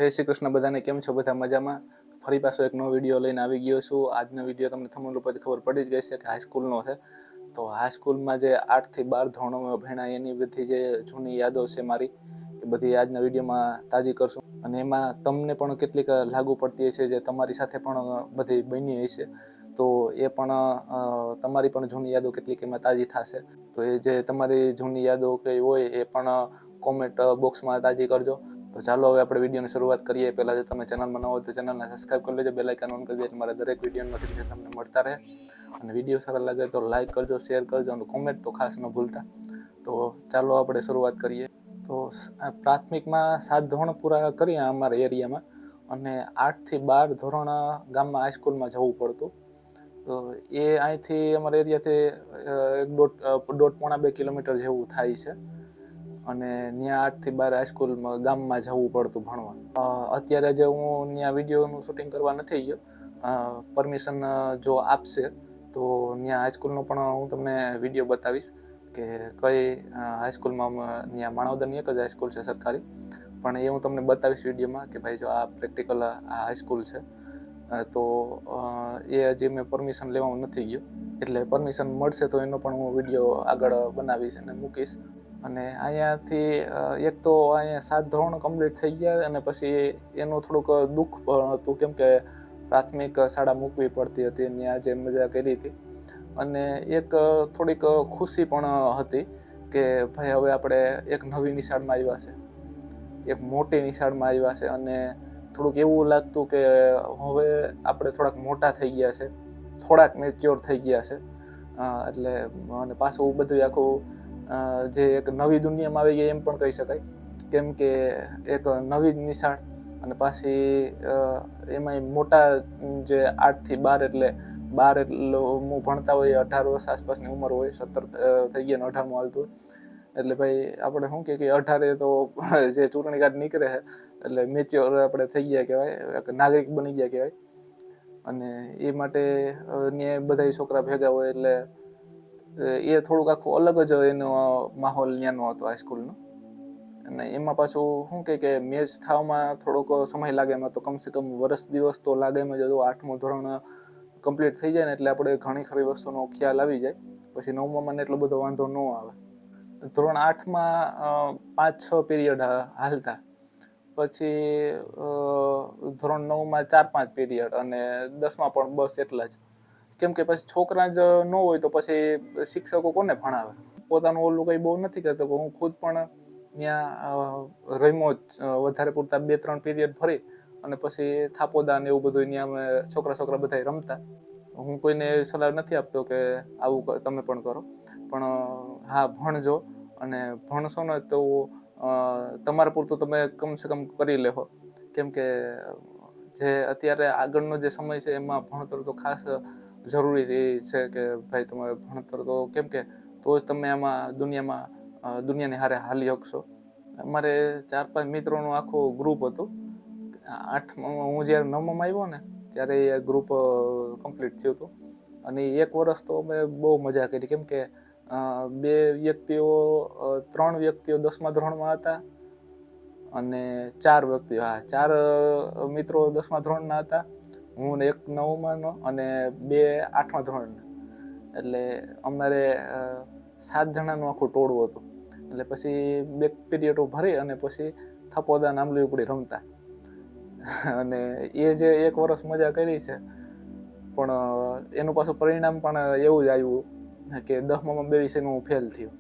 જય શ્રી કૃષ્ણ બધાને. કેમ છો? બધા મજામાં? ફરી પાછો એક નવો વિડીયો લઈને આવી ગયો છું. આજનો વિડીયો તમને થંબનેલ ઉપરથી ખબર પડી જ ગઈ છે કે હાઈસ્કૂલનો છે. તો હાઈસ્કૂલમાં જે 8 થી 12 ધોરણોમાં ભણ્યા એની બધી જે જૂની યાદો છે મારી, એ બધી આજના વિડીયોમાં તાજી કરશું. અને એમાં તમને પણ કેટલીક લાગુ પડતી હશે, જે તમારી સાથે પણ બધી બની હશે. તો એ પણ તમારી પણ જૂની યાદો કેટલીક એમાં તાજી થશે. તો એ જે તમારી જૂની યાદો કઈ હોય એ પણ કોમેન્ટ બોક્સમાં તાજી કરજો. તો ચાલો હવે આપણે વિડીયોની શરૂઆત કરીએ. પહેલાં જો તમે ચેનલમાં ન હોય તો ચેનલને સબસ્ક્રાઈબ કરી લેજો, બેલ આઇકન ઓન કરી દેજો, મારા દરેક વિડીયોની નોટિફિકેશન તમને મળતા રહે. અને વિડીયો સારા લાગે તો લાઇક કરજો, શેર કરજો અને કોમેન્ટ તો ખાસ ન ભૂલતા. તો ચાલો આપણે શરૂઆત કરીએ. તો પ્રાથમિકમાં 7 ધોરણ પૂરા કર્યા અમારા એરિયામાં, અને 8 થી 12 ધોરણ ગામમાં હાઈસ્કૂલમાં જવું પડતું. તો એ અહીંથી અમારા એરિયાથી 1.5-2 કિલોમીટર જેવું થાય છે. અને ત્યાં 8 થી 12 હાઈસ્કૂલમાં ગામમાં જવું પડતું ભણવા. અત્યારે જે હું ત્યાં વિડીયોનું શૂટિંગ કરવા નથી ગયો, પરમિશન જો આપશે તો ત્યાં હાઈસ્કૂલનો પણ હું તમને વિડીયો બતાવીશ કે કઈ હાઈસ્કૂલમાં. ત્યાં માણાવદરની એક જ હાઈસ્કૂલ છે સરકારી, પણ એ હું તમને બતાવીશ વિડીયોમાં કે ભાઈ જો આ પ્રેક્ટિકલ આ હાઈસ્કૂલ છે. તો એ હજી મેં પરમિશન લેવામાં નથી ગયો, એટલે પરમિશન મળશે તો એનો પણ હું વિડીયો આગળ બનાવીશ અને મૂકીશ. અને અહીંયાથી એક તો અહીંયા 7 ધોરણ કમ્પ્લીટ થઈ ગયા, અને પછી એનું થોડુંક દુઃખ પણ હતું, કેમ કે પ્રાથમિક શાળા મૂકવી પડતી હતી. ત્યાં જે મજા કરી હતી, અને એક થોડીક ખુશી પણ હતી કે ભાઈ હવે આપણે એક નવી નિશાળમાં આવ્યા છે, એક મોટી નિશાળમાં આવ્યા છે. અને થોડુંક એવું લાગતું કે હવે આપણે થોડાક મોટા થઈ ગયા છે, થોડાક મેચ્યોર થઈ ગયા છે. એટલે અને પાછું બધું આખું જે એક નવી દુનિયામાં આવી ગયા એમ પણ કહી શકાય, કેમ કે એક નવી નિશાળ અને પાછી એમાં મોટા જે 8 થી 12 એટલે 12 એટલે હું ભણતા હોય 18 વર્ષ આસપાસની ઉંમર હોય, 17 થઈ ગયા ને 18 હાલતું. એટલે ભાઈ આપણે શું કે 18 તો જે ચૂંટણી કાર્ડ નીકળે છે એટલે મેચ્યોર આપણે થઈ ગયા કહેવાય, નાગરિક બની ગયા કહેવાય. અને એ માટે ને બધા છોકરા ભેગા હોય એટલે એ થોડુંક આખું અલગ જ એનો માહોલ ત્યાંનો હતો હાઈસ્કૂલનો. અને એમાં પાછું શું કે મેચ થવામાં થોડોક સમય લાગે. એમાં તો કમસે કમ વર્ષ દિવસ તો લાગે. એમાં જો 8મું ધોરણ કમ્પ્લીટ થઈ જાય ને એટલે આપણે ઘણી ખરી વસ્તુનો ખ્યાલ આવી જાય. પછી 9મામાં એટલો બધો વાંધો ન આવે. ધોરણ 8માં 5-6 પીરિયડ હાલતા, પછી ધોરણ 9માં 4-5 પીરિયડ, અને 10માં પણ બસ એટલા જ. કેમ કે પછી છોકરા જ ન હોય તો પછી શિક્ષકો કોને ભણાવે. પોતાનું ઓલું કંઈ બહુ નથી કરતો. હું ખુદ પણ ત્યાં રમ્યો વધારે પૂરતા 2-3 પીરિયડ ભરી, અને પછી થાપોદા ને એવું બધું ત્યાં અમે છોકરા બધા રમતા. હું કોઈને એવી સલાહ નથી આપતો કે આવું તમે પણ કરો, પણ હા ભણજો. અને ભણશો ને તો તમારા પૂરતું તમે કમસે કમ કરી લેશો. કેમ કે જે અત્યારે આગળનો જે સમય છે એમાં ભણતર તો ખાસ જરૂરી છે કે ભાઈ તમારે ભણતર તો, કેમ કે તો જ તમે આમાં દુનિયાની હારે હાલી શકશો. અમારે 4-5 મિત્રોનું આખું ગ્રુપ હતું. 8માં હું જ્યારે 9માં આવ્યો ને ત્યારે એ ગ્રુપ કમ્પ્લીટ થયું હતું. અને 1 વર્ષ તો અમે બહુ મજા કરી, કેમ કે 3 વ્યક્તિઓ 10મા ધોરણમાં હતા, અને 4 વ્યક્તિઓ 4 મિત્રો 10મા ધોરણના હતા. હું ને 1 9માનો અને 2 8મા ધોરણના. એટલે અમારે 7 જણાનું આખું ટોળું હતું. એટલે પછી 2 પીરિયડો ભરી અને પછી થપોદા આંબલી ઉપડી રમતા. અને એ જે 1 વર્ષ મજા કરી છે, પણ એનું પાછું પરિણામ પણ એવું જ આવ્યું કે 10મામાં 2 વિષયમાં હું ફેલ થયો.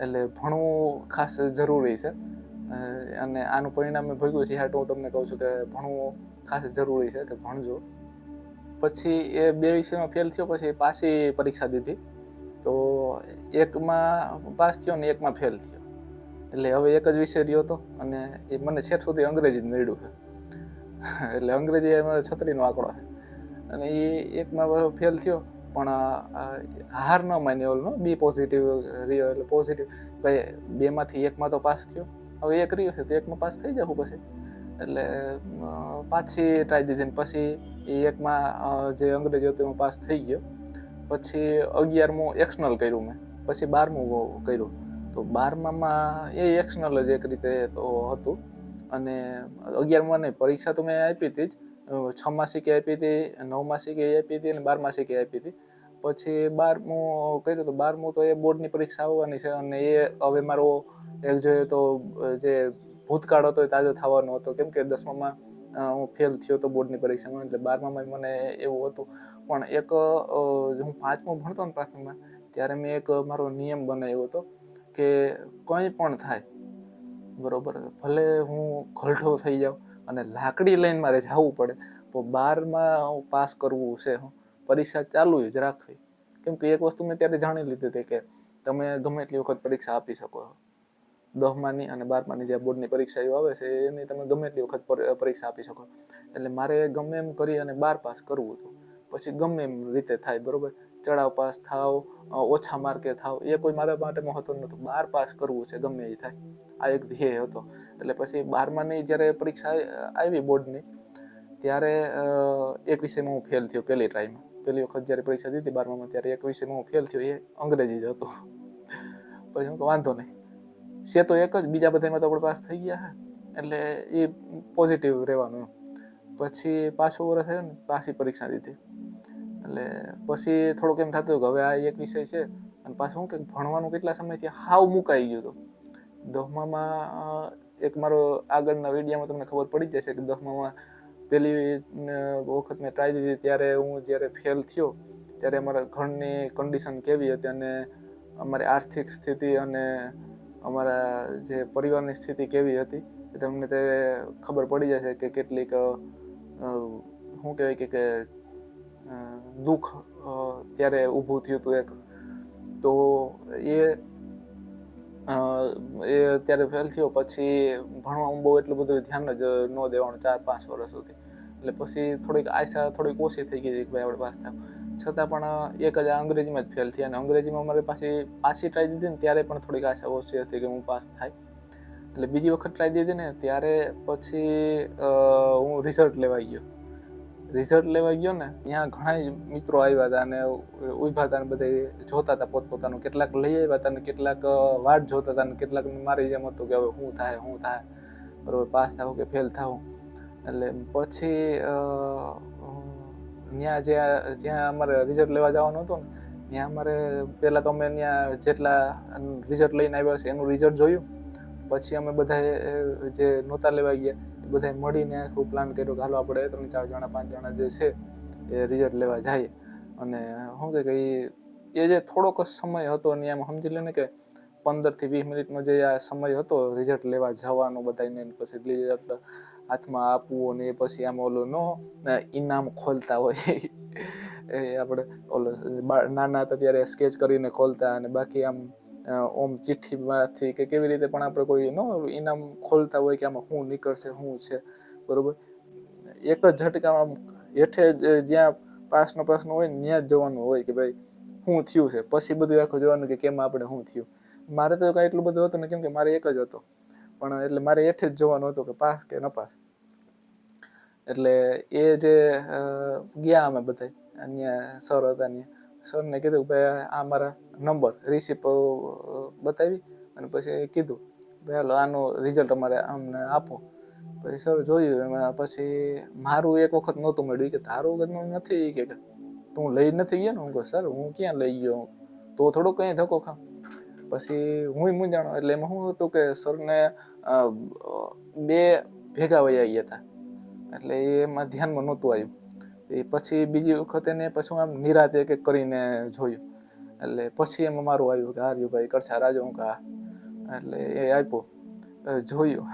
એટલે ભણવું ખાસ જરૂરી છે, અને આનું પરિણામ મેં ભોગવ્યું છે. હાટું હું તમને કહું છું કે ભણવું ખાસ જરૂરી છે, કે ભણજો. પછી એ 2 વિષયમાં ફેલ થયો, પછી પાછી પરીક્ષા દીધી. તો 1માં પાસ થયો ને 1માં ફેલ થયો. એટલે હવે એક જ વિષય રહ્યો હતો, અને એ મને છેક સુધી અંગ્રેજી જ નડ્યું છે. એટલે અંગ્રેજી એ મારો 36નો આંકડો છે. અને એ 1માં ફેલ થયો, પણ હાર ન માની. ઓલો બી પોઝિટિવ રહ્યો, એટલે પોઝિટિવ ભાઈ 2માંથી 1માં તો પાસ થયો. હવે 1 રહ્યો છે તો 1માં પાસ થઈ જાવ પછી. એટલે પાછી ટ્રાય દીધી, ને પછી એ 1માં જે અંગ્રેજી હતું એમાં પાસ થઈ ગયો. પછી 11મું એક્સનલ કર્યું મેં, પછી 12મું કર્યું. તો 12મામાં એ એક્સનલ જ એક રીતે તો હતું, અને 11માં નહીં, પરીક્ષા તો મેં આપી હતી જ, 6 માસિકે આપી હતી, 9 માસિકે આપી હતી અને 12 માસિકે આપી હતી. પછી 12મું કર્યું તો 12મું તો એ બોર્ડની પરીક્ષા આવવાની છે અને એ હવે મારો એક જોઈએ તો જે ભૂતકાળ હતો એ તાજો થવાનો હતો, કેમ કે 10મામાં હું ફેલ થયો હતો બોર્ડની પરીક્ષામાં, એટલે 12મામાં મને એવું હતું. પણ એક હું 5મું ભણતો ને પ્રાથમિકમાં, ત્યારે મેં એક મારો નિયમ બનાવ્યો હતો કે કંઈ પણ થાય બરોબર, ભલે હું ઘલઢો થઈ જાઉં અને લાકડી લઈને મારે જવું પડે તો 12માં પાસ કરવું છે, પરીક્ષા ચાલુ જ રાખવી. કેમ કે એક વસ્તુ મેં ત્યારે જાણી લીધી હતી કે તમે ગમે એટલી વખત પરીક્ષા આપી શકો છો. 10માની અને 12માની જે બોર્ડની પરીક્ષાઓ આવે છે એની તમે ગમે એટલી વખત પરીક્ષા આપી શકો. એટલે મારે ગમે એમ કરી અને 12 પાસ કરવું હતું. પછી ગમે એમ રીતે થાય બરોબર, ચડાવ પાસ થાવ, ઓછા માર્કે થાવ, એ કોઈ મારા માટે મહત્વ નહોતું. 12 પાસ કરવું છે ગમે એ થાય, આ એક ધ્યેય હતો. એટલે પછી 12માની જ્યારે પરીક્ષા આવી બોર્ડની, ત્યારે એક વિષયમાં હું ફેલ થયો પહેલી ટ્રાયમાં. પહેલી વખત જ્યારે પરીક્ષા દીધી 12મામાં, ત્યારે એક વિષયમાં હું ફેલ થયો, એ અંગ્રેજી જ હતું. પછી હું વાંધો નહીં, છે તો એક જ, બીજા બધામાં તો આપણે પાસ થઈ ગયા છે, એટલે એ પોઝિટિવ રહેવાનું. પછી પાછું વર્ષ થયું ને, પાછી પરીક્ષા દીધી. એટલે પછી થોડુંક એમ થતું કે હવે આ એક વિષય છે, અને પાછું શું કે ભણવાનું કેટલા સમયથી હાવ મુકાઈ ગયું હતું. 10મામાં એક મારો આગળના વિડીયોમાં તમને ખબર પડી જશે કે 10મામાં પહેલી વખત મેં ટ્રાય દીધી ત્યારે હું જ્યારે ફેલ થયો ત્યારે અમારા ઘરની કન્ડિશન કેવી હતી અને અમારી આર્થિક સ્થિતિ અને અમારા જે પરિવારની સ્થિતિ કેવી હતી એ તમને તે ખબર પડી જશે કે કેટલીક શું કહેવાય કે દુઃખ ત્યારે ઊભું થયું હતું એક. તો એ ત્યારે ફેલ થયો. પછી ભણવામાં બહુ એટલું બધું ધ્યાન જ ન દેવાનું 4-5 વર્ષ સુધી. એટલે પછી થોડીક આશા થોડીક ઓછી થઈ ગઈ કે ભાઈ આપણે પાસ થાવ. છતાં પણ એક જ અંગ્રેજીમાં જ ફેલ થયા, અને અંગ્રેજીમાં મારે પાછી ટ્રાય દીધી ને ત્યારે પણ થોડીક આશા ઓછી હતી કે હું પાસ થાય. એટલે બીજી વખત ટ્રાય દીધી ને ત્યારે પછી હું રિઝલ્ટ લેવા ગયો ને ત્યાં ઘણા મિત્રો આવ્યા હતા અને ઉભા હતા ને બધા જોતા હતા પોતપોતાનું, કેટલાક લઈ આવ્યા હતા ને કેટલાક વાટ જોતા હતા ને કેટલાક મારી જેમ હતું કે હવે શું થાય બરોબર, પાસ થાવ કે ફેલ થાવ. એટલે પછી જ્યાં અમારે રિઝલ્ટ લેવા જવાનું હતું ને ત્યાં અમારે પહેલાં તો અમે ત્યાં જેટલા રિઝલ્ટ લઈને આવ્યા છે એનું રિઝલ્ટ જોયું. પછી અમે બધાએ જે નહોતા લેવા ગયા એ બધાએ મળીને આખું પ્લાન કર્યો કે હાલો આપણે 3-4 જણા 5 જણા જે છે એ રિઝલ્ટ લેવા જઈએ. અને શું કે એ જે થોડોક સમય હતો ને એમ સમજી લે ને કે 15 થી 20 મિનિટનો જે આ સમય હતો રિઝલ્ટ લેવા જવાનો બધાને, પછી રિઝલ્ટ હાથમાં આપવું ને પછી આમ ઓલું ઇનામ ખોલતા હોય એ આપણે ઓલો નાના હતા ત્યારે સ્કેચ કરીને ખોલતા, અને બાકી આમ ઓમ ચિઠ્ઠીમાંથી કે કેવી રીતે પણ આપણે કોઈ ઇનામ ખોલતા હોય કે આમાં શું નીકળશે શું છે બરોબર. એક જ ઝટકામાં હેઠે જ્યાં પાસનો પ્રશ્ન હોય ને ત્યાં જ જોવાનું હોય કે ભાઈ શું થયું છે, પછી બધું આખું જોવાનું કે કેમ આપણે શું થયું. મારે તો કાંઈ એટલું બધું હતું ને, કેમ કે મારે એક જ હતો, પણ એટલે મારે હેઠે જ જોવાનું હતું કે પાસ કે ન પાસ. એટલે એ જે ગયા અમે બધા અહીંયા સર હતા ત્યાં, સરને કીધું કે ભાઈ આ મારા નંબર રિસિપ્ટ બતાવી અને પછી કીધું ભાઈ હાલો આનું રિઝલ્ટ અમારે અમને આપો. પછી સર જોયું, એમાં પછી મારું એક વખત નહોતું મળ્યું કે તારું નથી કે તું લઈ નથી ગયો ને. હું કહું સર હું ક્યાં લઈ ગયો, તો થોડુંક કંઈ ધક્કો ખામ. પછી હું મૂંઝાણો. એટલે એમાં શું હતું કે સરને 2 ભેગા વયા ગયા હતા, એટલે એમાં ધ્યાનમાં નહોતું આવ્યું. એ પછી બીજી વખત એને પછી આમ નિરાતે એક કરીને જોયું. એટલે પછી એમાં મારું આવ્યું કે હાર્યું ભાઈ કરશા રાજો. હું કહા એટલે એ આપ્યું, જોયું.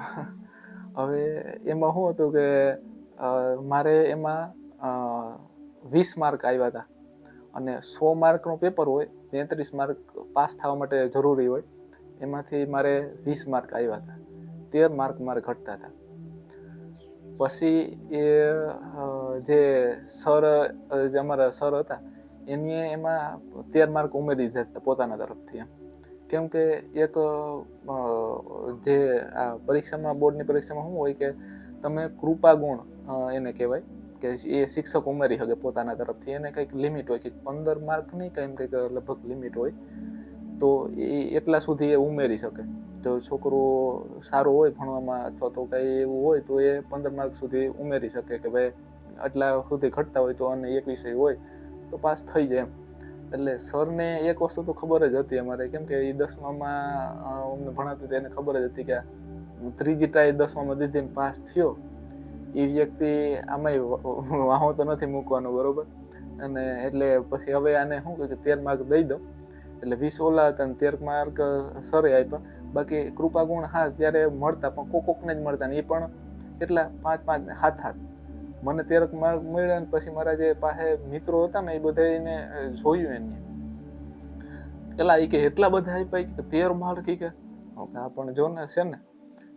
હવે એમાં શું હતું કે મારે એમાં 20 માર્ક આવ્યા હતા અને 100 માર્કનું પેપર હોય, 33 માર્ક પાસ થવા માટે જરૂરી હોય, એમાંથી મારે 20 માર્ક આવ્યા હતા, 13 માર્ક મારે ઘટતા હતા. પછી એ જે સર જે અમારા સર હતા એને એમાં 13 માર્ક ઉમેરી દીધા હતા પોતાના તરફથી એમ. કેમ કે એક જે આ પરીક્ષામાં બોર્ડની પરીક્ષામાં શું હોય કે તમે કૃપા ગુણ એને કહેવાય કે એ શિક્ષક ઉમેરી શકે પોતાના તરફથી. એને કંઈક લિમિટ હોય કે 15 માર્ક નહીં કંઈક લગભગ લિમિટ હોય, તો એ એટલા સુધી એ ઉમેરી શકે. જો છોકરું સારું હોય ભણવામાં અથવા તો કંઈ એવું હોય તો એ 15 માર્ક સુધી ઉમેરી શકે કે ભાઈ આટલા સુધી ઘટતા હોય તો અને એક વિષય હોય તો પાસ થઈ જાય એમ. એટલે સરને એક વસ્તુ તો ખબર જ હતી અમારે, કેમ કે એ 10મામાં અમને ભણાવતી હતી એને ખબર જ હતી કે ત્રીજી ટ્રાય 10મામાં દીધી ને પાસ થયો એ વ્યક્તિ આમાંય વાહો તો નથી મૂકવાનો, બરોબર. અને એટલે પછી હવે આને શું કહે કે 13 માર્ક દઈ દો, એટલે 20 ઓલા હતા ને 13 માર્ક સરે આપ્યા. બાકી કૃપા ગુણ હા ત્યારે મળતા, પણ કોકને જ મળતા ને એ પણ કેટલા 5-5 ને 7-7. મને 13 માર્ક મળ્યા ને પછી મારા જે પાસે મિત્રો હતા ને એ બધાને જોયું એને પેલા એ કે એટલા બધા આપ્યા કે 13 માર્ક કે પણ જો ને છે ને.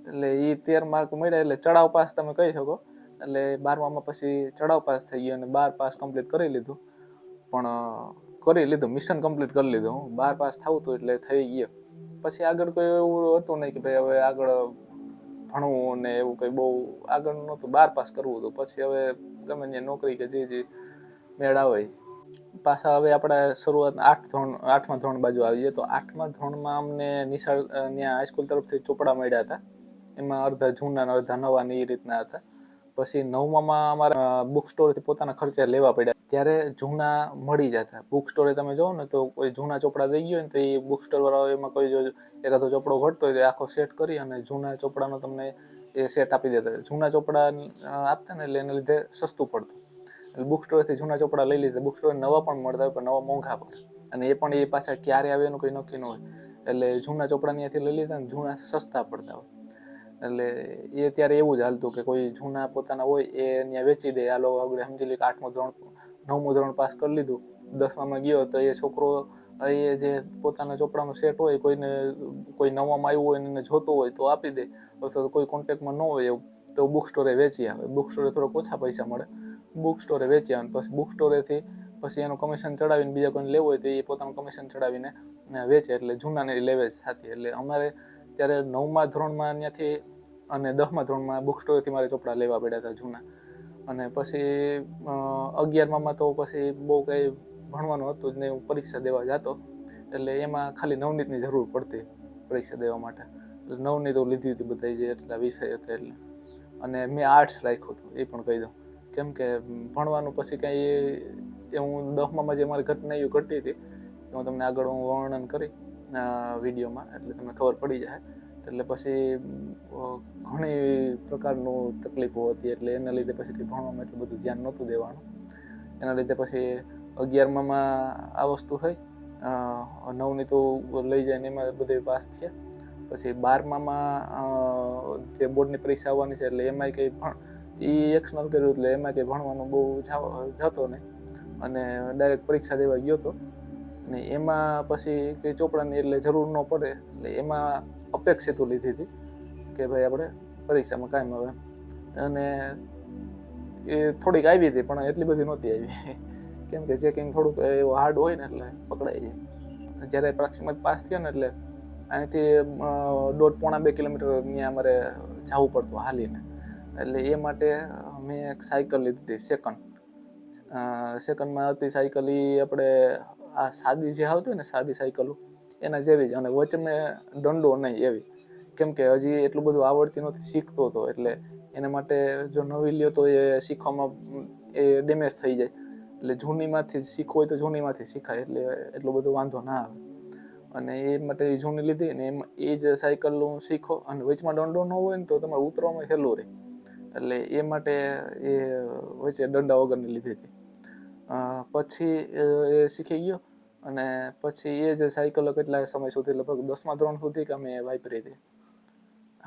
એટલે એ 13 માર્ક મળ્યા એટલે ચડાવ પાસ તમે કહી શકો. એટલે 12મામાં પછી ચડાવ પાસ થઈ ગયો અને 12 પાસ કમ્પ્લીટ કરી લીધું. મિશન કમ્પ્લીટ કરી લીધું. 12 પાસ થવું હતું એટલે થઈ ગયો. પછી આગળ કોઈ એવું હતું નહીં કે ભાઈ હવે આગળ ભણવું ને એવું કંઈ બહુ આગળ નહોતું. 12 પાસ કરવું હતું. પછી હવે ગમે ત્યાં નોકરી કે જે મેળ આવે. પાછા હવે આપણે શરૂઆત 8મા ધોરણ બાજુ આવીએ તો 8મા ધોરણમાં અમને નિશાળ ત્યાં હાઈસ્કૂલ તરફથી ચોપડા મળ્યા હતા. એમાં અડધા જૂના ને અડધા નવા ને એ રીતના હતા. પછી 9મામાં અમારે બુક સ્ટોરથી પોતાના ખર્ચે લેવા પડ્યા. ત્યારે જૂના મળી જતા. બુક સ્ટોરે તમે જોવો ને તો કોઈ જૂના ચોપડા દઈ ગયો ને તો એ બુક સ્ટોર વાળા એમાં કોઈ જો એકાદો ચોપડો ઘટતો હોય તો આખો સેટ કરી અને જૂના ચોપડાનો તમને એ સેટ આપી દેતા. જૂના ચોપડા આપતા ને એટલે એને લીધે સસ્તું પડતું. એટલે બુક સ્ટોરથી જૂના ચોપડા લઈ લીધા. બુક સ્ટોર નવા પણ મળતા હોય પણ નવા મોંઘા પડે, અને એ પણ એ પાછા ક્યારે આવે એનું કંઈ નક્કી ન હોય. એટલે જૂના ચોપડા ત્યાંથી લઈ લીધા ને જૂના સસ્તા પડતા હોય. એટલે એ ત્યારે એવું જ હાલતું કે કોઈ જૂના પોતાના હોય એ ત્યાં વેચી દે. આ લોકો આગળ સમજી લે કે 8મું ધોરણ 9મું ધોરણ પાસ કરી લીધું, 10મામાં ગયો તો એ છોકરો એ જે પોતાના ચોપડાનો સેટ હોય કોઈ નવામાં આવ્યું હોય એને જોતો હોય તો આપી દે, અથવા તો કોઈ કોન્ટેક્ટમાં ન હોય એવું તો બુક સ્ટોરે વેચી આવે. બુક સ્ટોરે થોડોક ઓછા પૈસા મળે, બુક સ્ટોરે વેચી આવે. પછી બુક સ્ટોરેથી પછી એનું કમિશન ચડાવીને બીજા કોઈને લેવું હોય તો એ પોતાનું કમિશન ચડાવીને વેચે. એટલે જૂનાની લેવેચ થતી. એટલે અમારે ત્યારે 9મા ધોરણમાં ત્યાંથી અને 10મા ધોરણમાં બુક સ્ટોરેથી મારે ચોપડા લેવા પડ્યા હતા જૂના. અને પછી 11મામાં તો પછી બહુ કંઈ ભણવાનું હતું જ નહીં. હું પરીક્ષા દેવા જતો એટલે એમાં ખાલી નવનીતની જરૂર પડતી પરીક્ષા દેવા માટે. એટલે નવનીત લીધી હતી બધા જે એટલા વિષય હતા એટલે. અને મેં આર્ટ્સ રાખ્યું હતું એ પણ કહી દઉં, કેમ કે ભણવાનું પછી કાંઈ હું 10મામાં જે મારી ઘટના ઘટી હતી હું તમને આગળ વર્ણન કરી વિડીયોમાં એટલે તમને ખબર પડી જાય. એટલે પછી ઘણી પ્રકારનું તકલીફો હતી એટલે એના લીધે પછી કંઈ ભણવામાં એટલું બધું ધ્યાન નહોતું દેવાનું. એના લીધે પછી 11મામાં આ વસ્તુ થઈ. નવનીતો લઈ જાય ને એમાં બધે પાસ થયા. પછી 12મામાં જે બોર્ડની પરીક્ષા આવવાની છે એટલે એમાંય કંઈ એ એક્શનલ કર્યું એટલે એમાં કંઈ ભણવાનું બહુ જતો નહીં અને ડાયરેક્ટ પરીક્ષા દેવા ગયો હતો. ને એમાં પછી કંઈ ચોપડાની એટલે જરૂર ન પડે એટલે એમાં અપેક્ષિતું લીધી હતી કે ભાઈ આપણે પરીક્ષામાં કાંઈ આવે. અને એ થોડીક આવી હતી પણ એટલી બધી નહોતી આવી, કેમ કે ચેકિંગ થોડુંક એવું હાર્ડ હોય ને એટલે પકડાઈ જાય. જ્યારે પ્રાથમિક પાસ થયો ને એટલે અહીંથી 1.5-2 કિલોમીટર ત્યાં અમારે જવું પડતું હાલીને. એટલે એ માટે મેં એક સાયકલ લીધી હતી સેકન્ડમાં હતી સાયકલ. એ આપણે આ સાદી જે આવતી ને સાદી સાયકલો એના જેવી જ, અને વચમે દંડો નહીં એવી, કેમ કે હજી એટલું બધું આવડતી નહોતી, શીખતો હતો. એટલે એના માટે જો નવી લ્યો તો એ શીખવામાં એ ડેમેજ થઈ જાય. એટલે જૂનીમાંથી શીખવું હોય તો જૂનીમાંથી શીખાય એટલે એટલો બધો વાંધો ના આવે. અને એ માટે એ જૂની લીધી ને એમાં એ જ સાયકલ હું શીખો અને વચમાં દંડો ન હોય ને તો તમારે ઉતરવામાં સહેલું રહે. એટલે એ માટે એ વચ્ચે દંડા વગરની લીધી હતી. પછી એ શીખી ગયો અને પછી એ જ સાયકલો કેટલા સમય સુધી લગભગ 10મા ધોરણ સુધી કે અમે વાપરી હતી.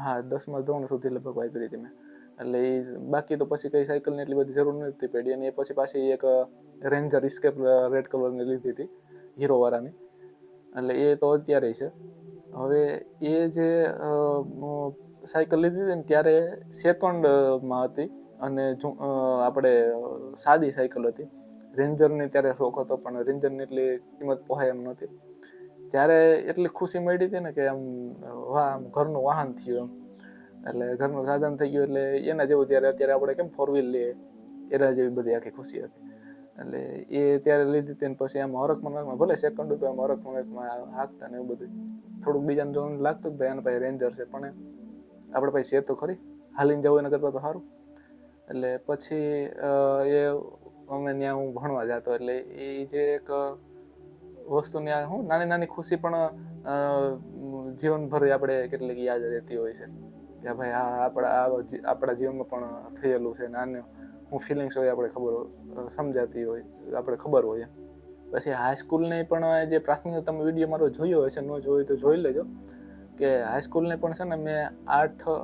હા 10મા ધોરણ સુધી લગભગ વાપરી હતી મેં. એટલે એ બાકી તો પછી કઈ સાયકલની એટલી બધી જરૂર નથી પડી. અને એ પછી પાછી એક રેન્જર ઇસ્કેપ રેડ કલરની લીધી હતી હીરોવાળાની. એટલે એ તો અત્યારે છે. હવે એ જે સાયકલ લીધી હતી ને ત્યારે સેકન્ડમાં હતી અને આપણે સાદી સાયકલ હતી. રેન્જરની ત્યારે શોખ હતો પણ રેન્જરની એટલી કિંમત પોહાય એમ નહોતી. ત્યારે એટલી ખુશી મળી હતી ને કે આમ ઘરનું વાહન થયું એમ, એટલે ઘરનું સાધન થઈ ગયું એટલે એના જેવું. ત્યારે અત્યારે આપણે કેમ 4 વ્હીલ લઈએ એના જેવી બધી આખી ખુશી હતી. એટલે એ ત્યારે લીધી હતી. પછી આમ હરખમાં ભલે સેકન્ડ ઉપર આમ હરખમાં હાંકતા ને એવું બધું થોડુંક બીજાને જોવાનું લાગતું કે ભાઈ આના પાસે રેન્જર છે, પણ આપણે પાસે છે તો ખરી, હાલીને જવું એના કરતાં તો સારું. એટલે પછી એ અમે ત્યાં હું ભણવા જતો, એટલે એ જે એક વસ્તુની આ હું નાની નાની ખુશી પણ જીવનભર આપણે કેટલીક યાદ રહેતી હોય છે કે ભાઈ આપણા જીવનમાં પણ થયેલું છે. નાનું હું ફિલિંગ્સ હોય આપણે સમજાતી હોય, આપણે ખબર હોય. પછી હાઈસ્કૂલની પણ જે પ્રાથમિક તમે વિડીયો મારો જોયો હશે, ન જોયો તો જોઈ લેજો કે હાઈસ્કૂલને પણ છે ને મેં 8,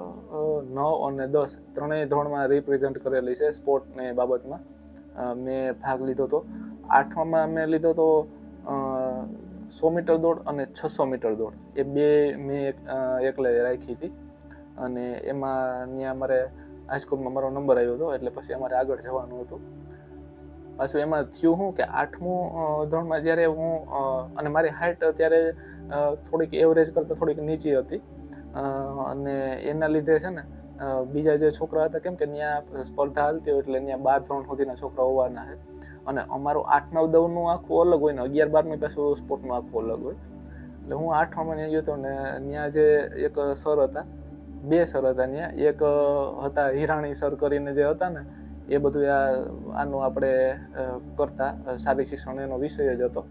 9 અને 10 ત્રણેય ધોરણમાં રિપ્રેઝેન્ટ કરેલી છે. સ્પોર્ટની બાબતમાં મેં ભાગ લીધો હતો. 8માં મેં લીધો હતો 100 મીટર દોડ અને 600 મીટર દોડ, એ બે મેં એકલે રાખી હતી. અને એમાં ત્યાં અમારે હાઈસ્કૂલમાં મારો નંબર આવ્યો હતો, એટલે પછી અમારે આગળ જવાનું હતું. પાછું એમાં થયું શું કે 8મું ધોરણમાં જ્યારે હું અને મારી હાઇટ ત્યારે થોડીક એવરેજ કરતાં થોડીક નીચી હતી, અને એના લીધે છે ને બીજા જે છોકરા હતા, કેમ કે ત્યાં સ્પર્ધા હાલતી હોય એટલે ત્યાં 12 ધોરણ સુધીના છોકરા હોવાના છે. અને અમારું 8, 9, 10નું આખું અલગ હોય ને 11, 12નું પાછું સ્પોર્ટનું આખું અલગ હોય. એટલે હું 8માં ત્યાં ગયો હતો ને ત્યાં જે એક સર હતા, 2 સર હતા ત્યાં. એક હતા હિરાણી સર કરીને જે હતા ને, એ બધું આનું આપણે કરતા શારીરિક શિક્ષણ એનો વિષય જ હતો.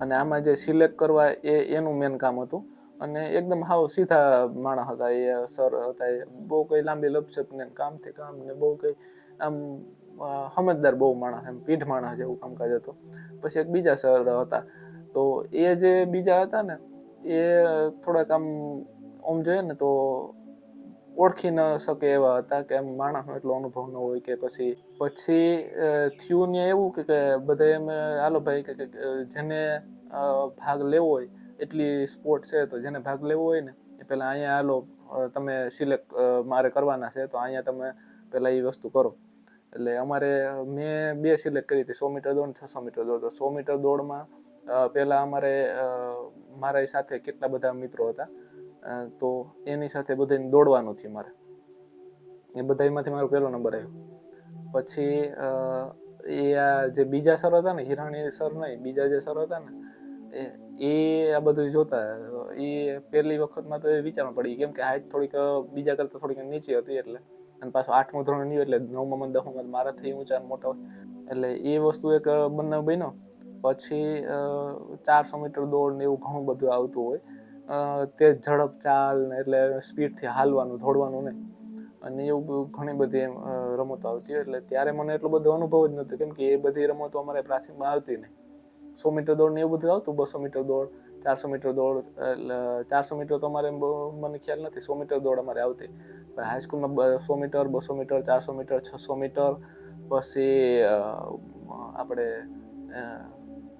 અને આમાં જે સિલેક્ટ કરવા એનું મેન કામ હતું. અને એકદમ હાવ સીધા માણસ હતા એ સર હતા. એ બહુ કંઈ લાંબી લપસપ ને કામથી કામ ને બહુ કંઈ આમ સમજદાર બહુ માણસ, એમ પીઢ માણસ જેવું કામકાજ હતું. પછી એક બીજા સર હતા, તો એ જે બીજા હતા ને એ થોડાક આમ જોઈએ ને તો ઓળખી ન શકે એવા હતા, કે એમ માણસનો એટલો અનુભવ ન હોય. કે પછી થયું ને એવું કે બધા એમ હાલો ભાઈ કે જેને ભાગ લેવો હોય, એટલી સ્પોર્ટ છે તો જેને ભાગ લેવો હોય ને એ પહેલાં અહીંયા હાલો તમે સિલેક્ટ મારે કરવાના છે, તો અહીંયા તમે પહેલાં એ વસ્તુ કરો. એટલે મેં 2 સિલેક્ટ કરી હતી, 100 મીટર દોડ, 600 મીટર દોડ. તો 100 મીટર દોડમાં પહેલાં મારા સાથે કેટલા બધા મિત્રો હતા, તો એની સાથે બધાને દોડવાનું થયું મારે. એ બધામાંથી મારો પહેલો નંબર આવ્યો. પછી જે બીજા સર હતા ને, હિરાણી સર નહીં, બીજા જે સર હતા ને, એ આ બધું જોતા. એ પહેલી વખતમાં તો એ વિચારવા પડી, કેમ કે હાઈટ થોડીક બીજા કરતાં થોડીક નીચી હતી. એટલે અને પાછું 8મું ધોરણ નહીં એટલે 9માં 10માં મારાથી ઊંચા મોટા હોય, એટલે એ વસ્તુ એક બનાવ બન્યો. પછી 400 મીટર દોડ ને એવું ઘણું બધું આવતું હોય, તે ઝડપ ચાલ ને એટલે સ્પીડથી હાલવાનું, દોડવાનું નહીં. અને એવું ઘણી બધી રમતો આવતી હોય. એટલે ત્યારે મને એટલો બધો અનુભવ જ નહોતો, કેમ કે એ બધી રમતો અમારે પ્રાથમિકમાં આવતી નહીં. 100 મીટર દોડ ને એવું બધું આવતું, 200 મીટર દોડ, 400 મીટર દોડ. એટલે 400 મીટર તો અમારે મને ખ્યાલ નથી, 100 મીટર દોડ અમારે આવતી. હાઈસ્કૂલમાં 100 મીટર, 200 મીટર, 400 મીટર, 600 મીટર, પછી આપણે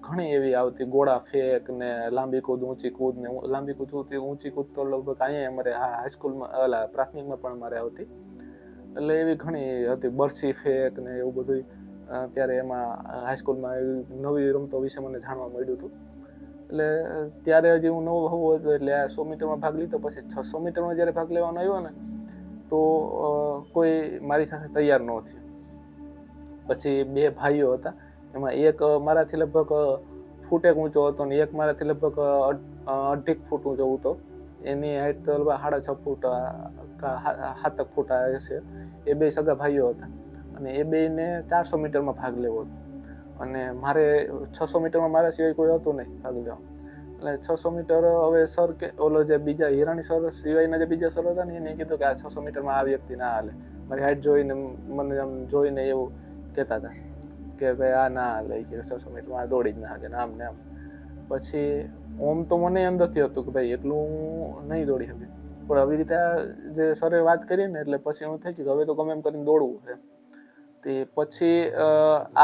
ઘણી એવી આવતી, ગોળા ફેંક ને લાંબી કૂદ, ઊંચી કૂદ ને. લાંબી કૂદ, ઊંચી કૂદ તો લગભગ અહીંયા અમારે હાઈસ્કૂલમાં પ્રાથમિકમાં પણ અમારે આવતી. એટલે એવી ઘણી હતી, બરછી ફેંક ને એવું બધું. ત્યારે એમાં હાઈસ્કૂલમાં એવી નવી રમતો વિશે મને જાણવા મળ્યું હતું. એટલે ત્યારે હજી હું નવો હોવો હતો, એટલે આ 100 મીટરમાં ભાગ લીધો. પછી 600 મીટરમાં જ્યારે ભાગ લેવાનો આવ્યો ને, તો કોઈ મારી સાથે તૈયાર ન થયું. પછી 2 ભાઈઓ હતા, એમાં એક મારાથી લગભગ ફૂટેક ઊંચો હતો ને એક મારાથી લગભગ 2.5 ફૂટ ઊંચો હતો. એની હાઈટ તો લગભગ 6.5 ફૂટ 7 ફૂટ હશે. એ 2 સગા ભાઈઓ હતા, અને એ બેને 400 મીટરમાં ભાગ લેવો હતો. અને મારે 600 મીટરમાં મારા સિવાય કોઈ હતું નહીં ભાગ લેવા. એટલે 600 મીટર હવે સર કે ઓલો જે બીજા હિરાણી સર સિવાયના જે બીજા સર હતા ને, એને કીધું કે આ 600 મીટરમાં આ વ્યક્તિ ના હાલે. મારી હાઈટ જોઈને મને આમ જોઈને એવું કહેતા હતા કે ભાઈ આ ના હાલે, કે 600 મીટરમાં દોડી જ ના શકે ને આમ ને આમ. પછી ઓમ તો મને અંદરથી હતું કે ભાઈ એટલું હું નહીં દોડી શકે, પણ આવી રીતે જે સરે વાત કરી ને, એટલે પછી હું થઈ ગયું કે હવે તો ગમે એમ કરીને દોડવું છે. તે પછી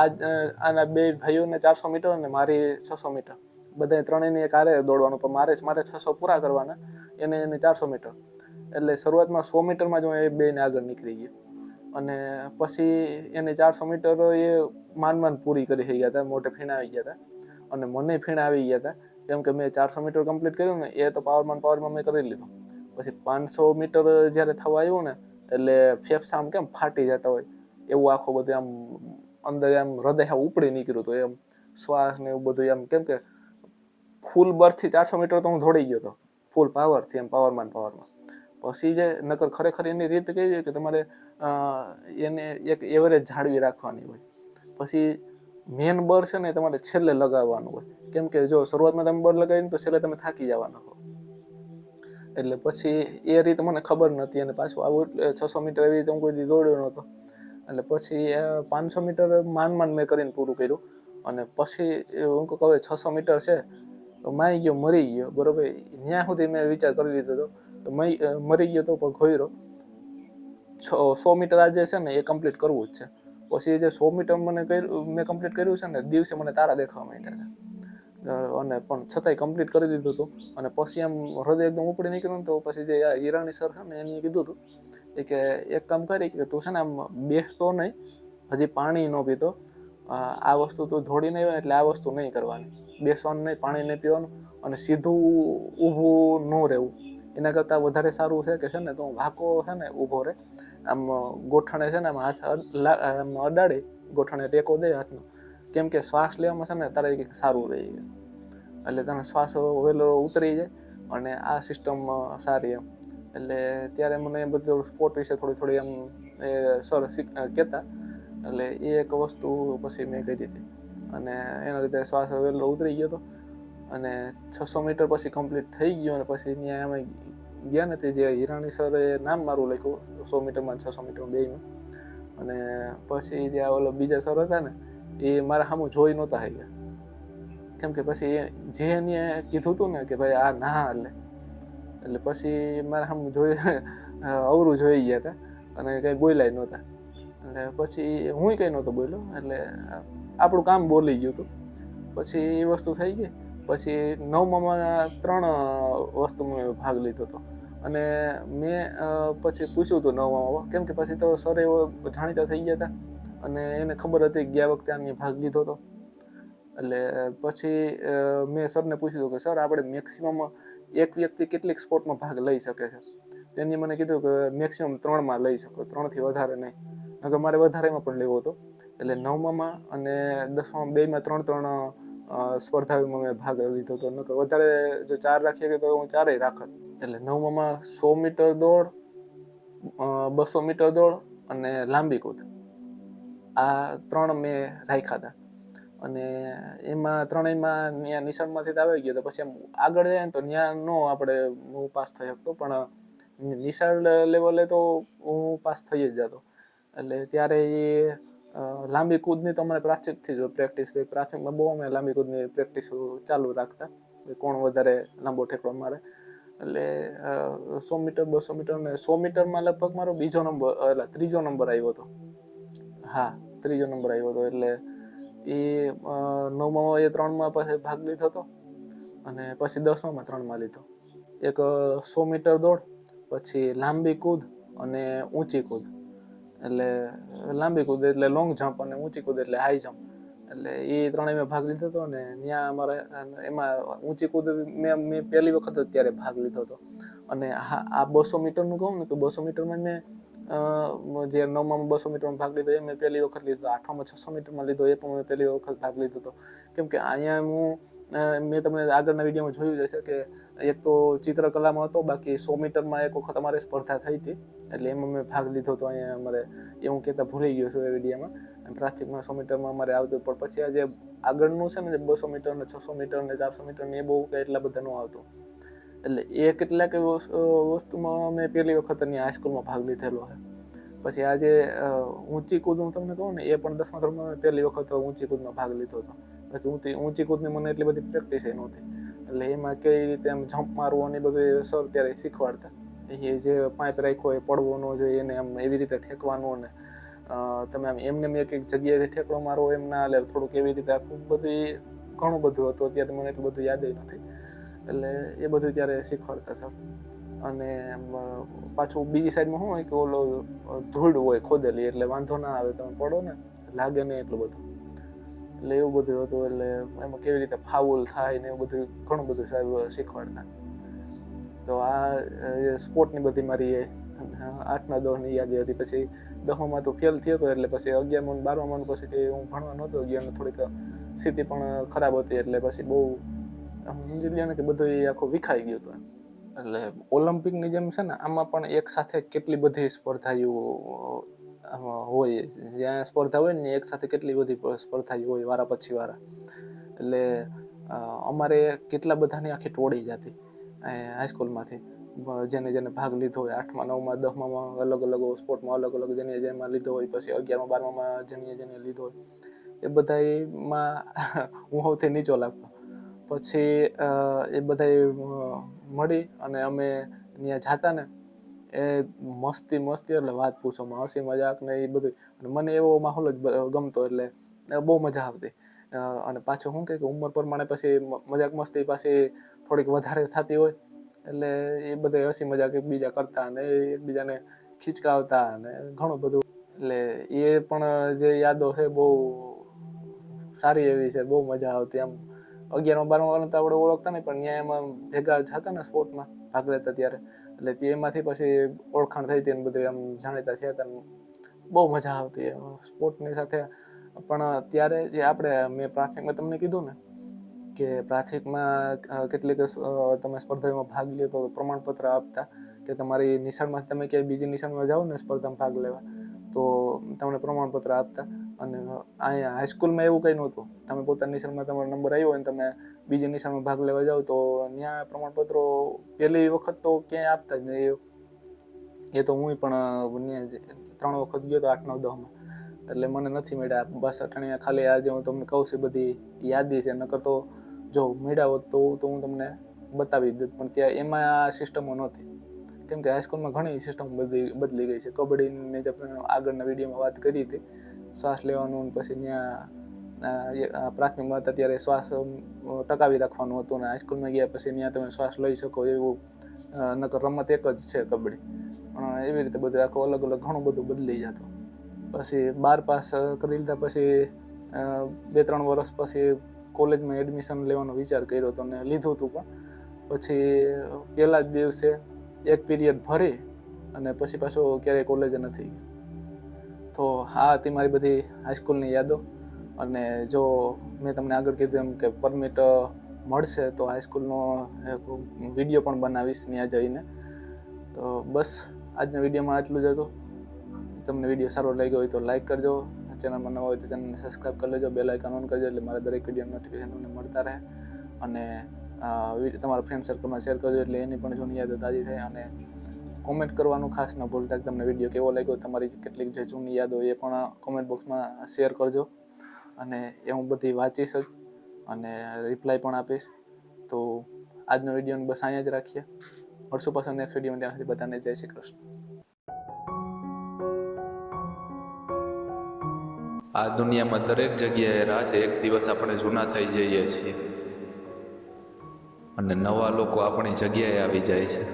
આના 2 ભાઈઓને 400 મીટર અને મારી 600 મીટર, બધા ત્રણેયને એક હારે દોડવાનું. પણ મારે 600 પૂરા કરવાના, એને 400 મીટર. એટલે શરૂઆતમાં 100 મીટરમાં જ હું એ બેને આગળ નીકળી ગયો. અને પછી એને 400 મીટર એ માંડ પૂરી કરી થઈ ગયા હતા, મોઢે ફીણા આવી ગયા હતા. અને મને ફીણા આવી ગયા હતા, કેમ કે મેં 400 મીટર કમ્પ્લીટ કર્યું ને, એ તો પાવરમાં મેં કરી લીધું. પછી 500 મીટર જ્યારે થવા આવ્યું ને, એટલે ફેફસા આમ કેમ ફાટી જતા હોય એવું આખું બધું આમ અંદર આમ હૃદય હાવ ઉપડી નીકળ્યું હતું એમ, શ્વાસ ને એવું બધું એમ, કેમ કે ફૂલ બર્થથી 400 મીટર તો હું દોડી ગયો હતો ફૂલ પાવરથી, એમ પાવરમાં. પછી જે નકર ખરેખર એની રીત કેવી હોય કે તમારે એને એક એવરેજ જાળવી રાખવાની હોય. પછી મેન બર છે ને તમારે છેલ્લે લગાવવાનું હોય, કેમ કે જો શરૂઆતમાં તમે બર લગાવીને તો છેલ્લે તમે થાકી જવાના હો. એટલે પછી એ રીતે મને ખબર નથી, અને પાછું આવું 600 મીટર એવી રીતે હું કોઈ દી દોડ્યો નહોતો. એટલે પછી 500 મીટર માંડ મેં કરીને પૂરું કર્યું. અને પછી હું કહું હવે 600 મીટર છે તો માઈ ગયો, મરી ગયો, બરોબર. ત્યાં સુધી મેં વિચાર કરી લીધો હતો તો મરી ગયો તો પણ ઘોયરો 100 મીટર આજે છે ને એ કમ્પ્લીટ કરવું જ છે. પછી જે 100 મીટર મેં કમ્પ્લીટ કર્યું છે ને, દિવસે મને તારા દેખાવા માંડ્યા હતા, અને પણ છતાંય કમ્પ્લીટ કરી દીધું હતું. અને પછી એમ હૃદય એકદમ ઉપડી નીકળ્યું તો પછી જે ઈરાની સર છે ને એને કીધું હતું કે એક કામ કરી કે તું છે ને આમ બેસતો નહીં, હજી પાણી ન પીતો, આ વસ્તુ તું દોડીને આવ્યો એટલે આ વસ્તુ નહીં કરવાની, બેસવાનું નહીં, પાણી નહીં પીવાનું, અને સીધું ઊભું ન રહેવું. એના કરતાં વધારે સારું છે કે છે ને તું વાંકો છે ને ઊભો રહે, આમ ગોઠણે છે ને આમ હાથ અડાડી ગોઠણે ટેકો દે હાથનો, કેમ કે શ્વાસ લેવામાં છે ને તારે સારું રહે, એટલે તને શ્વાસ વહેલો ઉતરી જાય અને આ સિસ્ટમ સારી એમ. એટલે ત્યારે મને બધું સ્પોર્ટ વિશે થોડી એમ એ સર કહેતા, એટલે એ એક વસ્તુ પછી મેં કરી હતી, અને એના લીધે શ્વાસ વહેલો ઉતરી ગયો હતો. અને 600 મીટર પછી કમ્પ્લીટ થઈ ગયો, અને પછી ત્યાં અમે ગયા નથી, જે હિરાણી સરે નામ મારું લખ્યું 100 મીટરમાં 600 મીટરમાં બેયમાં. અને પછી જે ઓલો બીજા સર હતા ને એ મારા સામું જોઈ નહોતા ગયા, કેમ કે પછી જે એને કીધું હતું ને કે ભાઈ આ ના એટલે પછી મારા સામું જોઈ અવરું જોઈ ગયા હતા અને કંઈ બોલ્યા નહોતા. એટલે પછી હું કંઈ નહોતો બોલ્યો, એટલે આપણું કામ બોલી ગયું હતું. પછી એ વસ્તુ થઈ ગઈ. પછી 9માં 3 વસ્તુમાં ભાગ લીધો હતો, અને મેં પછી પૂછ્યું હતું 9માં, કેમ કે પછી તો સર એવો જાણીતા થઈ ગયા હતા અને એને ખબર હતી કે ગયા વખતે આની ભાગ લીધો હતો. એટલે પછી મેં સરને પૂછ્યું હતું કે સર આપણે મેક્સિમમ એક વ્યક્તિ કેટલીક સ્પોર્ટમાં ભાગ લઈ શકે છે? તેની મને કીધું કે મેક્સિમમ 3માં લઈ શકો, 3થી વધારે નહીં. નકર મારે વધારેમાં પણ લેવો હતો. એટલે 9માં અને 10માં બેયમાં 3 સ્પર્ધાઓમાં મેં ભાગ લીધો હતો. નકર વધારે જો 4 રાખીએ તો હું 4 રાખત. એટલે 9માં 100 મીટર દોડ, 200 મીટર દોડ અને લાંબી કૂદ, આ 3 મેં રાખ્યા હતા. અને એમાં ત્રણેયમાં ત્યાં નિશાળમાંથી તો આવી ગયો તો પછી એમ આગળ જાય ને તો ત્યાં આપણે હું પાસ થઈ શકતો, પણ નિશાળ લેવલે તો હું પાસ થઈ જ જતો. એટલે ત્યારે એ લાંબી કૂદની તો મને પ્રાથમિકથી જ પ્રેક્ટિસ થઈ. પ્રાથમિકમાં બહુ અમે લાંબી કૂદની પ્રેક્ટિસ ચાલુ રાખતા, કોણ વધારે લાંબો ઠેકડો મારે. એટલે 100 મીટર, 200 મીટર ને 100 મીટરમાં લગભગ મારો ત્રીજો નંબર આવ્યો હતો. હા, ત્રીજો નંબર આવ્યો હતો. એટલે એ 9માં એ 3માં પછી ભાગ લીધો હતો, અને પછી 10માં 3માં લીધો. એક 100 મીટર દોડ, પછી લાંબી કૂદ અને ઊંચી કૂદ. એટલે લાંબી કૂદ એટલે લોંગ જમ્પ, અને ઊંચી કૂદ એટલે હાઈ જમ્પ. એટલે એ 3 મેં ભાગ લીધો હતો. અને ત્યાં અમારે એમાં ઊંચી કૂદ મેં પહેલી વખત જ ત્યારે ભાગ લીધો હતો. અને આ 200 મીટરનું કહું ને તો 200 મીટરમાં મેં જે 9માં 200 મીટરમાં ભાગ લીધો એ મેં પહેલી વખત લીધો. 8માં 600 મીટરમાં લીધો એ પણ મેં પહેલી વખત ભાગ લીધો હતો. કેમ કે અહીંયા મેં તમને આગળના વિડીયોમાં જોયું જ હશે કે એક તો ચિત્રકલામાં હતો, બાકી 100 મીટરમાં એક વખત અમારે સ્પર્ધા થઈ હતી, એટલે એમાં મેં ભાગ લીધો હતો. અહીંયા અમારે એ હું કહેતા ભૂલી ગયો છું એ વિડીયોમાં. પ્રાથમિકમાં 100 મીટરમાં અમારે આવતું, પણ પછી આ જે આગળનું છે ને 200 મીટર ને 600 મીટર ને 400 મીટર ને એ બહુ એટલા બધા ન આવતું. એટલે એ કેટલાક વસ્તુમાં મેં પહેલી વખત અહીંયા હાઈસ્કૂલમાં ભાગ લીધેલો છે. પછી આજે ઊંચી કૂદ હું તમને કહું ને, એ પણ 10મા ધોરણમાં મેં પહેલી વખત ઊંચી કૂદમાં ભાગ લીધો હતો. બાકી ઊંચી કૂદની મને એટલી બધી પ્રેક્ટિસ નહોતી. એટલે એમાં કઈ રીતે આમ જમ્પ મારવું અને બધું સર ત્યારે શીખવાડતા. એ જે પાઇપ રાખ્યો એ પડવો ન જોઈએ, એને આમ એવી રીતે ઠેકવાનું, અને તમે આમ એમને એક જગ્યાએથી ઠેકડો મારો એમ ના હાલે, થોડુંક એવી રીતે આખું બધી ઘણું બધું હતું. અત્યારે મને એટલું બધું યાદ નથી. એટલે એ બધું ત્યારે શીખવાડતા સર. અને પાછું બીજી સાઈડમાં શું હોય કે ઓલો ધૂળ હોય ખોદેલી, એટલે વાંધો ના આવે, તમે પડો ને લાગે નહીં એટલું બધું. એટલે એવું બધું હતું. એટલે એમાં કેવી રીતે ફાઉલ થાય ને એવું બધું ઘણું બધું સાહેબ શીખવાડતા. તો આ સ્પોર્ટની બધી મારી 8ના 10ની યાદી હતી. પછી 10માં તો ફેલ થયો હતો, એટલે પછી 11માં 12માં પછી કે હું ભણવા નહોતો ગયો અને થોડીક સ્થિતિ પણ ખરાબ હતી, એટલે પછી બહુ સમજી લ્યો ને કે બધું એ આખું વિખાઈ ગયું હતું. એટલે ઓલિમ્પિકની જેમ છે ને, આમાં પણ એક સાથે કેટલી બધી સ્પર્ધાઓ હોય, જ્યાં સ્પર્ધા હોય ને એક સાથે કેટલી બધી સ્પર્ધાઓ હોય વારા પછી વારા. એટલે અમારે કેટલા બધાની આખી ટોળી જતી હાઈસ્કૂલમાંથી, જેને ભાગ લીધો હોય. 8માં 9માં 10માં અલગ અલગ સ્પોર્ટમાં અલગ અલગ જેમાં લીધો હોય. પછી 11માં 12માં જેને લીધો હોય એ બધામાં હું સૌથી નીચો લાગતો. પછી એ બધા મળી અને અમે ત્યાં જાતા ને, એ મસ્તી એટલે વાત પૂછો, હસી મજાક ને એ બધું. અને મને એવો માહોલ જ ગમતો, એટલે બહુ મજા આવતી. અને પાછું શું કે ઉંમર પ્રમાણે પછી મજાક મસ્તી પાછી થોડીક વધારે થતી હોય, એટલે એ બધા હસી મજાક એકબીજા કરતા અને એકબીજાને ખીચકાવતા અને ઘણું બધું. એટલે એ પણ જે યાદો છે બહુ સારી એવી છે, બહુ મજા આવતી. આમ 11માં 12માં તો આપણે ઓળખતા નહીં, પણ ત્યાં એમાં ભેગા થતા ને સ્પોર્ટમાં ભાગ લેતા ત્યારે, એટલે તેમાંથી પછી ઓળખાણ થઈ હતી ને બધું આમ જાણીતા થયા હતા. બહુ મજા આવતી સ્પોર્ટની સાથે. પણ ત્યારે જે મેં પ્રાથમિકમાં તમને કીધું ને કે પ્રાથમિકમાં કેટલીક તમે સ્પર્ધામાં ભાગ લ્યો તો પ્રમાણપત્ર આપતા, કે તમારી નિશાળમાં તમે ક્યાંય બીજી નિશાળમાં જાઓ ને સ્પર્ધામાં ભાગ લેવા તો તમને પ્રમાણપત્ર આપતા. અને અહીંયા હાઈસ્કૂલમાં એવું કંઈ નહોતું. તમે પોતાની નિશાળમાં તમારો નંબર આવ્યો હોય ને તમે બીજી નિશાળમાં ભાગ લેવા જાઓ તો ત્યાં પ્રમાણપત્રો પહેલી વખત તો ક્યાંય આપતા જ નહીં. એ તો હું પણ 3 વખત ગયો તો 8, 9, 10માં, એટલે મને નથી મળ્યા. બસ અટાણીયા ખાલી આજે હું તમને કહું છું બધી યાદી છે, નકર તો જો મળ્યા હોત તો હું તમને બતાવી દઉં. પણ ત્યાં એમાં આ સિસ્ટમો નહોતી, કેમ કે હાઈસ્કૂલમાં ઘણી સિસ્ટમ બદલી ગઈ છે. કબડ્ડીની જે આગળના વિડીયોમાં વાત કરી હતી, શ્વાસ લેવાનું, પછી ત્યાં પ્રાથમિકમાં હતા ત્યારે શ્વાસ ટકાવી રાખવાનું હતું, અને હાઈસ્કૂલમાં ગયા પછી ત્યાં તમે શ્વાસ લઈ શકો એવું, નકર રમત એક જ છે કબડ્ડી. પણ એવી રીતે બધું આખું અલગ અલગ ઘણું બધું બદલી જતું. પછી 12 પાસ કરી લીધા પછી 2-3 વર્ષ પછી કોલેજમાં એડમિશન લેવાનો વિચાર કર્યો હતો, અને લીધું હતું. પણ પછી પહેલા જ દિવસે એક પીરિયડ ભરી અને પછી પાછો ક્યારેય કોલેજ નથી ગયો. તો આ હતી મારી બધી હાઈસ્કૂલની યાદો. અને જો મેં તમને આગળ કીધું એમ કે પરમિટ મળશે તો હાઈસ્કૂલનો એક વિડીયો પણ બનાવીશ ત્યાં જઈને. તો બસ આજના વિડીયોમાં આટલું જ હતું. તમને વિડીયો સારો લાગ્યો હોય તો લાઈક કરજો, ચેનલમાં નવા હોય તો ચેનલને સબસ્ક્રાઈબ કરી લેજો, બેલ આઇકન ઓન કરજો, એટલે મારા દરેક વિડીયો નોટિફિકેશન તમને મળતા રહે. અને તમારા ફ્રેન્ડ સર્કલમાં શેર કરજો, એટલે એની પણ જૂની યાદો તાજી થાય. અને કોમેન્ટ કરવાનું ખાસ ન ભૂલતા કે તમને વિડીયો કેવો લાગ્યો, તમારી કેટલીક જે જૂની યાદો એ પણ કોમેન્ટ બોક્સમાં શેર કરજો, અને એ હું બધી વાંચીશ જ અને રિપ્લાય પણ આપીશ. તો આજનો વિડીયોને બસ અહીંયા જ રાખીએ. મળશું પાછળ નેક્સ્ટ વિડીયોમાં. ત્યાં સુધી બધાને જય શ્રી કૃષ્ણ. આ દુનિયામાં દરેક જગ્યાએ રાજ એક દિવસ આપણે જૂના થઈ જઈએ છીએ અને નવા લોકો આપણી જગ્યાએ આવી જાય છે.